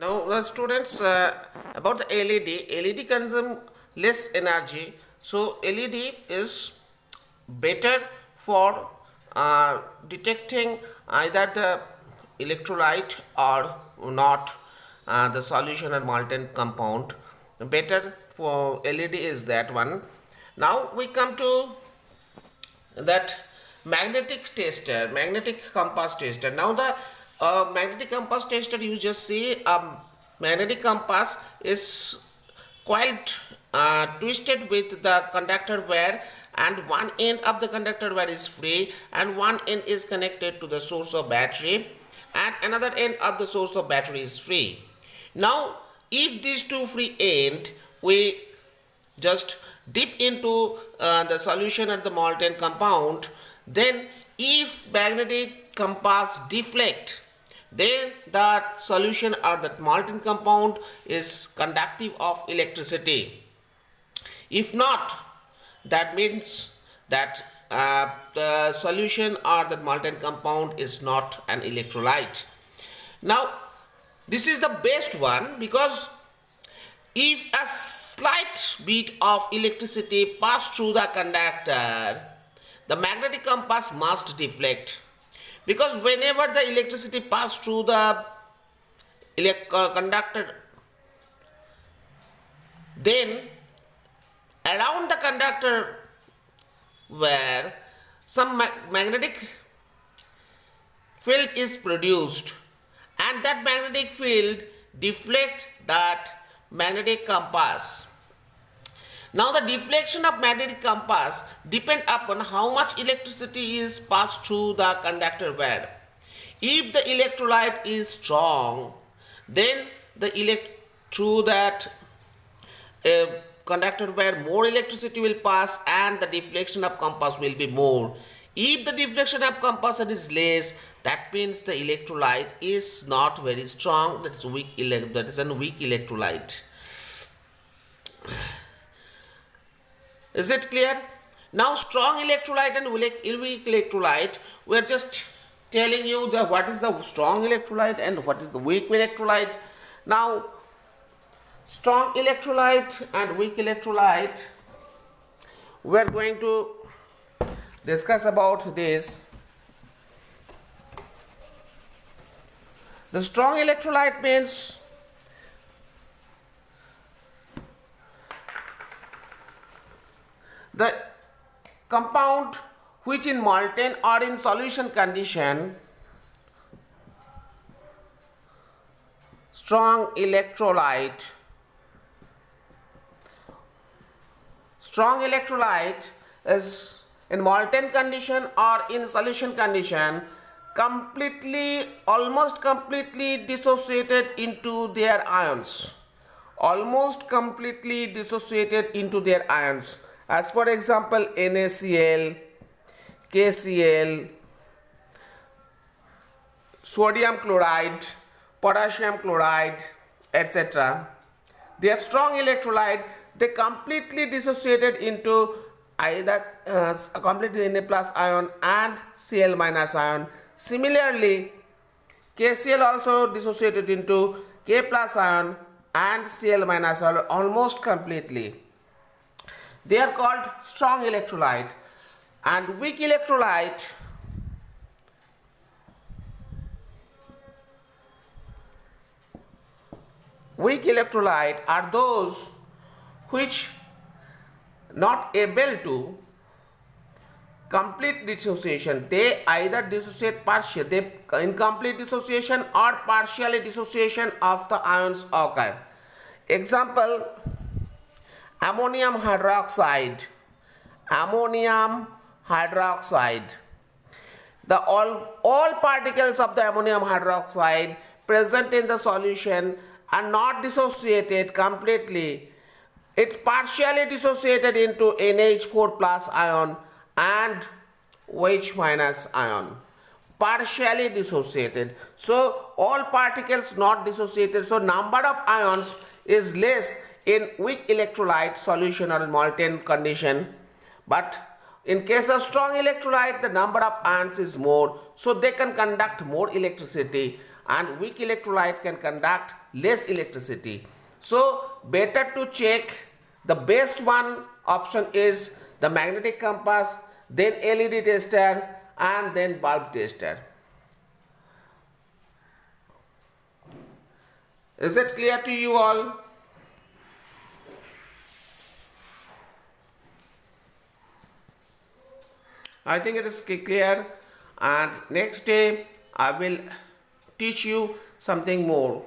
Now, students, about the LED. LED consume less energy, so LED is better for detecting either the electrolyte or not the solution or molten compound. Better for LED is that one. Now we come to that magnetic compass tester. Now the magnetic compass tester, you just see magnetic compass is quite twisted with the conductor wire, and one end of the conductor wire is free and one end is connected to the source of battery and another end of the source of battery is free. Now if these two free end, we just dip into the solution at the molten compound, then if magnetic compass deflect, then that solution or that molten compound is conductive of electricity. If not, that means that the solution or the molten compound is not an electrolyte. Now this is the best one, because if a slight bit of electricity pass through the conductor, the magnetic compass must deflect, because whenever the electricity pass through the conductor, then around the conductor where some magnetic field is produced, and that magnetic field deflect that magnetic compass. Now the deflection of magnetic compass depend upon how much electricity is passed through the conductor wire. If the electrolyte is strong, then through that conductor wire more electricity will pass and the deflection of compass will be more. If the deflection of compass is less, that means the electrolyte is not very strong, that is weak that is a weak electrolyte. Is it clear? Now strong electrolyte and weak electrolyte, we are just telling you what is the strong electrolyte and what is the weak electrolyte. Now strong electrolyte and weak electrolyte, we are going to discuss about this. The strong electrolyte means the compound which in molten or in solution condition, strong electrolyte is in molten condition or in solution condition almost completely dissociated into their ions. As for example, NaCl, KCl, sodium chloride, potassium chloride, etc. They are strong electrolyte. They completely dissociated into either completely Na plus ion and Cl minus ion. Similarly, KCl also dissociated into K plus ion and Cl minus ion almost completely. They are called strong electrolyte. And weak electrolyte are those which not able to complete dissociation. They either dissociate partially, they incomplete dissociation or partially dissociation of the ions occur. Example, ammonium hydroxide. The all particles of the ammonium hydroxide present in the solution are not dissociated completely. It's partially dissociated into NH4 plus ion and OH minus ion. Partially dissociated. So all particles not dissociated. So number of ions is less in weak electrolyte solution or in molten condition. But in case of strong electrolyte, the number of ions is more. So they can conduct more electricity, and weak electrolyte can conduct less electricity. So better to check. The best one option is the magnetic compass, then LED tester, and then bulb tester. Is it clear to you all? I think it is clear, and next day I will teach you something more.